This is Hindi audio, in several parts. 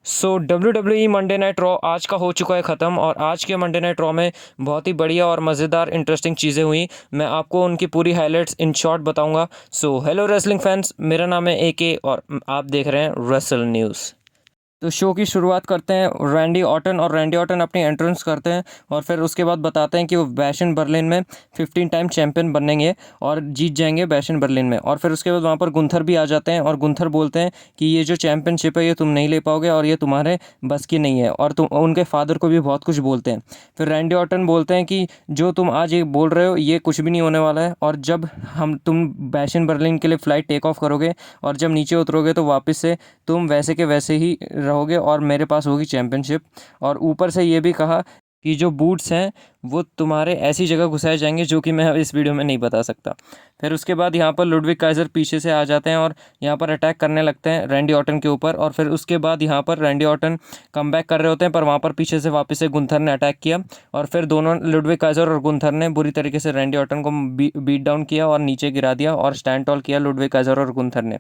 WWE मंडे नाइट रॉ आज का हो चुका है ख़त्म और आज के मंडे नाइट रॉ में बहुत ही बढ़िया और मज़ेदार इंटरेस्टिंग चीज़ें हुई। मैं आपको उनकी पूरी हाइलाइट्स इन शॉर्ट बताऊंगा। हेलो रेसलिंग फैंस, मेरा नाम है AK और आप देख रहे हैं रेसल न्यूज़। तो शो की शुरुआत करते हैं रैंडी ऑर्टन, और रैंडी ऑर्टन अपनी एंट्रेंस करते हैं और फिर उसके बाद बताते हैं कि वो बैश इन बर्लिन में 15 टाइम चैंपियन बनेंगे और जीत जाएंगे बैश इन बर्लिन में। और फिर उसके बाद वहाँ पर गुंथर भी आ जाते हैं और गुंथर बोलते हैं कि ये जो चैंपियनशिप है ये तुम नहीं ले पाओगे और ये तुम्हारे बस की नहीं है, और तुम उनके फादर को भी बहुत कुछ बोलते हैं। फिर रैंडी ऑर्टन बोलते हैं कि जो तुम आज ये बोल रहे हो ये कुछ भी नहीं होने वाला है, और जब तुम बैश इन बर्लिन के लिए फ़्लाइट टेक ऑफ करोगे और जब नीचे उतरोगे तो वापस से तुम वैसे के वैसे ही रहोगे और मेरे पास होगी चैंपियनशिप। और ऊपर से ये भी कहा कि जो बूट्स हैं वो तुम्हारे ऐसी जगह घुसाए जाएंगे जो कि मैं इस वीडियो में नहीं बता सकता। फिर उसके बाद यहाँ पर लुडविग काइजर पीछे से आ जाते हैं और यहाँ पर अटैक करने लगते हैं रैंडी ऑर्टन के ऊपर। और फिर उसके बाद यहाँ पर रैंडी ऑर्टन कम बैक कर रहे होते हैं, पर वहाँ पर पीछे से वापस से गुंथर ने अटैक किया और फिर दोनों लुडविग काइजर और गुंथर ने बुरी तरीके से रैंडी ऑर्टन को बीट डाउन किया और नीचे गिरा दिया और स्टैंड टॉल किया लुडविग काइजर और गुंथर ने।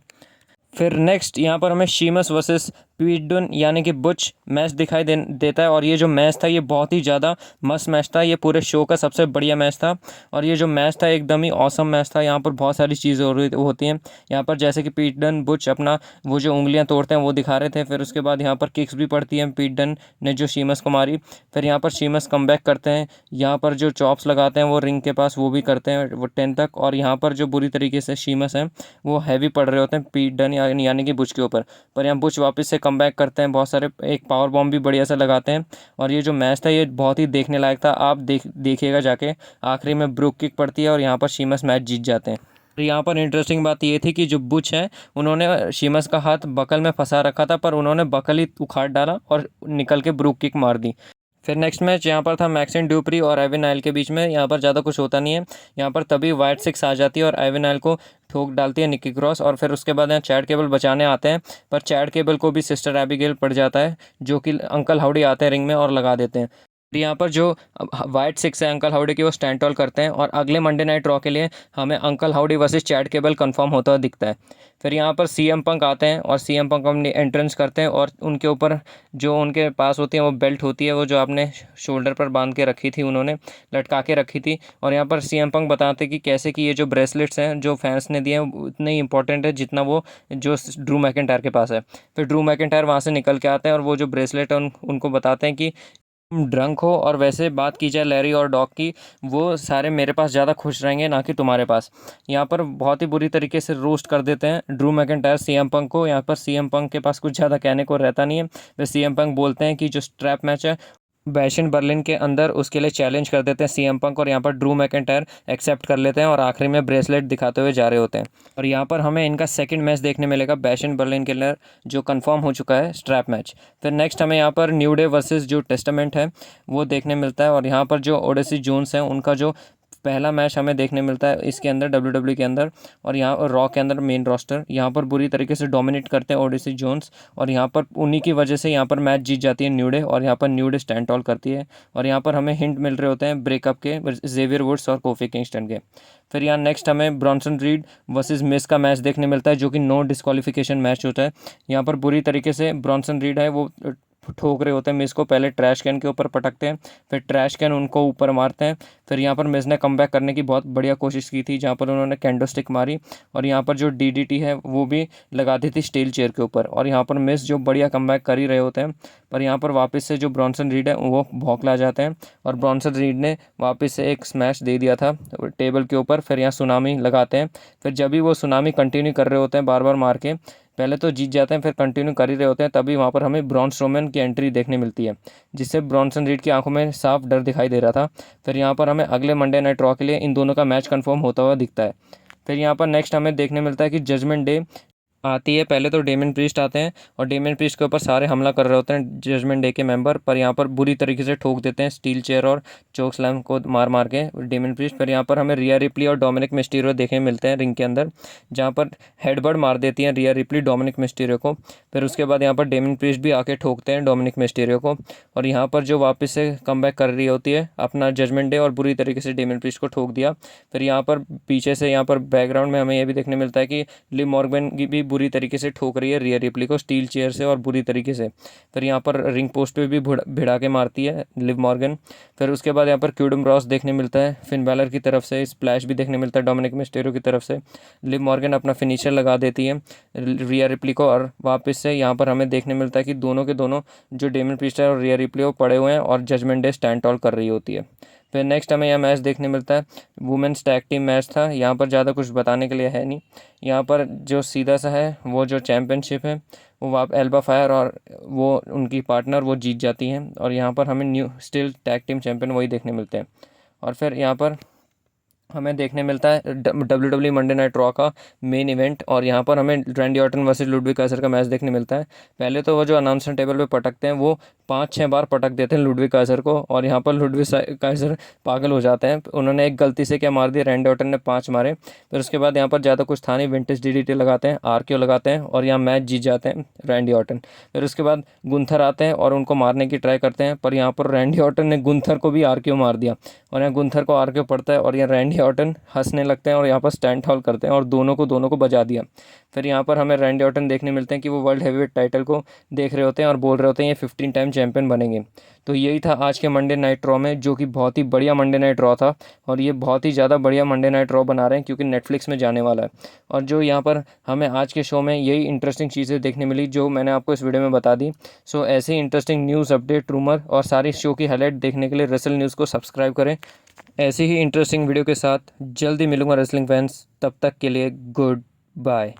फिर नेक्स्ट यहाँ पर हमें शीमस वर्सेस पीट डन यानी कि बुच मैच दिखाई देता है, और ये जो मैच था ये बहुत ही ज़्यादा मस्त मैच था। ये पूरे शो का सबसे बढ़िया मैच था और ये जो मैच था एकदम ही ऑसम मैच था। यहाँ पर बहुत सारी चीज़ें होती हैं यहाँ पर, जैसे कि पीट डन बुच अपना वो जो उंगलियाँ तोड़ते हैं वो दिखा रहे थे। फिर उसके बाद यहाँ पर किक्स भी पड़ती हैं, पीट डन ने जो शीमस को मारी। फिर यहाँ पर शीमस कम बैक करते हैं, यहाँ पर जो चॉप्स लगाते हैं वो रिंग के पास वो भी करते हैं वो 10 तक। और यहाँ पर जो बुरी तरीके से शीमस हैं वो हैवी पड़ रहे होते हैं पीट डन यानी कि बुच के ऊपर, पर यहाँ बुच वापस से कम बैक करते हैं, बहुत सारे एक पावर बॉम्ब भी बढ़िया से लगाते हैं। और ये जो मैच था ये बहुत ही देखने लायक था, आप देखिएगा जाके। आखिरी में ब्रूक किक पड़ती है और यहाँ पर शीमस मैच जीत जाते हैं। यहाँ पर इंटरेस्टिंग बात ये थी कि जो बुच है उन्होंने शीमस का हाथ बकल में फंसा रखा था, पर उन्होंने बकल ही उखाड़ डाला और निकल के ब्रूक किक मार दी। फिर नेक्स्ट मैच यहाँ पर था मैक्सिन ड्यूप्री और एविन नाइल के बीच में। यहाँ पर ज़्यादा कुछ होता नहीं है, यहाँ पर तभी वाइट सिक्स आ जाती है और एविन नाइल को ठोक डालती है निक्की क्रॉस। और फिर उसके बाद यहाँ चैड केबल बचाने आते हैं, पर चैड केबल को भी सिस्टर एबिगेल पड़ जाता है, जो कि अंकल हाउडी आते हैं रिंग में और लगा देते हैं। यहाँ पर जो वाइट सिक्स है अंकल हाउडी की वो स्टैंड टॉल करते हैं और अगले मंडे नाइट रॉ के लिए हमें uncle howdy versus Chad cable confirm होता हुआ दिखता है। फिर यहाँ पर CM पंक आते हैं और CM पंक अपनी एंट्रेंस करते हैं और उनके ऊपर जो उनके पास होती है वो बेल्ट होती है, वो जो आपने शोल्डर पर बांध के रखी थी, उन्होंने लटका के रखी थी। और यहाँ पर CM पंक बताते हैं कि कैसे कि ये जो ब्रेसलेट्स हैं जो फैंस ने दिए हैं उतने ही इंपॉर्टेंट है जितना वो जो ड्रू मैकिंटायर के पास है। फिर ड्रू मैकिंटायर वहाँ से निकल के आते हैं और वो जो ब्रेसलेट है उनको बताते हैं कि ड्रंक हो और वैसे बात की जाए लैरी और डॉग की, वो सारे मेरे पास ज़्यादा खुश रहेंगे ना कि तुम्हारे पास। यहाँ पर बहुत ही बुरी तरीके से रोस्ट कर देते हैं ड्रू मैकिंटायर CM पंक को। यहाँ पर CM पंक के पास कुछ ज़्यादा कहने को रहता नहीं है। फिर CM पंक बोलते हैं कि जो स्ट्रैप मैच है बैश इन बर्लिन के अंदर उसके लिए चैलेंज कर देते हैं CM पंक, और यहाँ पर ड्रू मैकिंटायर एक्सेप्ट कर लेते हैं और आखिरी में ब्रेसलेट दिखाते हुए जा रहे होते हैं। और यहाँ पर हमें इनका सेकंड मैच देखने मिलेगा बैश इन बर्लिन के अंदर, जो कंफर्म हो चुका है स्ट्रैप मैच। फिर नेक्स्ट हमें यहाँ पर न्यू डे वर्सेस जो टेस्टामेंट है वो देखने मिलता है, और यहाँ पर जो ओडेसी जोन्स हैं उनका जो पहला मैच हमें देखने मिलता है इसके अंदर WWE के अंदर। और यहाँ रॉ के अंदर मेन रोस्टर यहाँ पर बुरी तरीके से डोमिनेट करते हैं ओडेसी जोन्स, और यहाँ पर उन्हीं की वजह से यहाँ पर मैच जीत जाती है न्यू डे, और यहाँ पर न्यू डे स्टैंड टॉल करती है। और यहाँ पर हमें हिंट मिल रहे होते हैं ब्रेकअप के जेवियर वुड्स और कोफी किंगस्टन के। फिर यहाँ नेक्स्ट हमें ब्रॉन्सन रीड वर्सेस मिस का मैच देखने मिलता है, जो कि नो डिस्क्वालिफिकेशन मैच होता है। यहाँ पर बुरी तरीके से ब्रॉन्सन रीड है वो ठोक रहे होते हैं मिस को, पहले ट्रैश कैन के ऊपर पटकते हैं, फिर ट्रैश कैन उनको ऊपर मारते हैं। फिर यहाँ पर मिस ने कमबैक करने की बहुत बढ़िया कोशिश की थी, जहाँ पर उन्होंने कैंडो स्टिक मारी और यहाँ पर जो DDT है वो भी लगा दी थी स्टील चेयर के ऊपर। और यहाँ पर मिस जो बढ़िया कमबैक कर ही रहे होते हैं, पर यहाँ पर वापस से जो ब्रॉन्सन रीड है वो भौंकला जाते हैं और ब्रॉन्सन रीड ने वापस से एक स्मैश दे दिया था टेबल के ऊपर। फिर यहाँ सुनामी लगाते हैं, फिर जब भी वो सुनामी कंटिन्यू कर रहे होते हैं बार बार मार के, पहले तो जीत जाते हैं फिर कंटिन्यू कर ही रहे होते हैं, तभी वहाँ पर हमें ब्रॉन स्ट्रोमैन की एंट्री देखने मिलती है, जिससे ब्रॉन्सन रीड की आंखों में साफ डर दिखाई दे रहा था। फिर यहाँ पर हमें अगले मंडे नाइट रॉ के लिए इन दोनों का मैच कंफर्म होता हुआ दिखता है। फिर यहाँ पर नेक्स्ट हमें देखने मिलता है कि जजमेंट डे आती है। पहले तो डेमियन प्रीस्ट आते हैं और डेमियन प्रीस्ट के ऊपर सारे हमला कर रहे होते हैं जजमेंट डे के मेंबर, पर यहाँ पर बुरी तरीके से ठोक देते हैं स्टील चेयर और चोक स्लैम को मार मार के डेमियन प्रीस्ट। फिर यहाँ पर हमें रिया रिप्ली और डोमिनिक मिस्टीरियो देखने मिलते हैं रिंग के अंदर, जहाँ पर हेडबड मार देती हैं रिया रिप्ली डोमिनिक मिस्टीरियो को। फिर उसके बाद यहाँ पर डेमियन प्रीस्ट भी आके ठोकते हैं डोमिनिक मिस्टीरियो को, और यहाँ पर जो वापस से कमबैक कर रही होती है अपना जजमेंट डे और बुरी तरीके से डेमियन प्रीस्ट को ठोक दिया। फिर यहाँ पर पीछे से यहाँ पर बैकग्राउंड में हमें यह भी देखने मिलता है कि लिव मॉर्गन की भी बुरी तरीके से ठोक रही है रिया रिप्ली को स्टील चेयर से और बुरी तरीके से। फिर यहाँ पर रिंग पोस्ट पे भी भिड़ा के मारती है लिव मॉर्गन। फिर उसके बाद यहाँ पर क्यूडम रॉस देखने मिलता है फिन बैलर की तरफ से, स्प्लैश भी देखने मिलता है डोमिनिक मिस्टेरियो की तरफ से। लिव मॉर्गन अपना फिनिशर लगा देती है रिया रिप्ली को और वापस से यहाँ पर हमें देखने मिलता है कि दोनों के दोनों जो डेमियन प्रीस्ट और रिया रिप्ली वो पड़े हुए हैं और जजमेंट डे स्टैंड टॉल कर रही होती है। फिर नेक्स्ट हमें यह मैच देखने मिलता है वुमेन्स टैग टीम मैच था। यहाँ पर ज़्यादा कुछ बताने के लिए है नहीं, यहाँ पर जो सीधा सा है वो जो चैम्पियनशिप है वो आप एल्बा फायर और वो उनकी पार्टनर वो जीत जाती हैं और यहाँ पर हमें new still tag team champion वही देखने मिलते हैं। और फिर यहाँ पर हमें देखने मिलता है WWE मंडे नाइट रॉ का मेन इवेंट और यहाँ पर हमें Randy Orton versus Ludwig Kaizer का मैच देखने मिलता है। पहले तो वो जो अनाउंसर टेबल पे पटकते हैं वो 5-6 बार पटक देते हैं लुडविग काइजर को और यहाँ पर लुडविग काइजर पागल हो जाते हैं। उन्होंने एक गलती से क्या मार दिया, रैंडी ऑर्टन ने 5 मारे। फिर उसके बाद यहाँ पर ज़्यादा कुछ था नहीं, विंटेज DDT लगाते हैं, RKO लगाते हैं और यहाँ मैच जीत जाते हैं रैंडी ऑर्टन। फिर उसके बाद गुंथर आते हैं और उनको मारने की ट्राई करते हैं पर यहाँ पर रैंडी ऑर्टन ने गुंथर को भी RKO मार दिया और यहाँ गुंथर को RKO पड़ता है और यहाँ रैंडी ऑर्टन हंसने लगते हैं और यहाँ पर स्टैंड हॉल करते हैं और दोनों को बजा दिया। फिर यहाँ पर हमें रैंडी ऑर्टन देखने मिलते हैं कि वो वर्ल्ड हैवीवेट टाइटल को देख रहे होते हैं और बोल रहे होते हैं ये 15 टाइम चैंपियन बनेंगे। तो यही था आज के मंडे नाइट रॉ में, जो कि बहुत ही बढ़िया मंडे नाइट रॉ था और ये बहुत ही ज़्यादा बढ़िया मंडे नाइट रॉ बना रहे हैं क्योंकि नेटफ्लिक्स में जाने वाला है। और जो यहाँ पर हमें आज के शो में यही इंटरेस्टिंग चीज़ें देखने मिली जो मैंने आपको इस वीडियो में बता दी। सो ऐसे ही इंटरेस्टिंग न्यूज़, अपडेट, रूमर और सारी शो की हाईलाइट देखने के लिए रेसल न्यूज़ को सब्सक्राइब करें। ऐसी ही इंटरेस्टिंग वीडियो के साथ जल्दी मिलूंगा रेसलिंग फैंस, तब तक के लिए गुड बाय।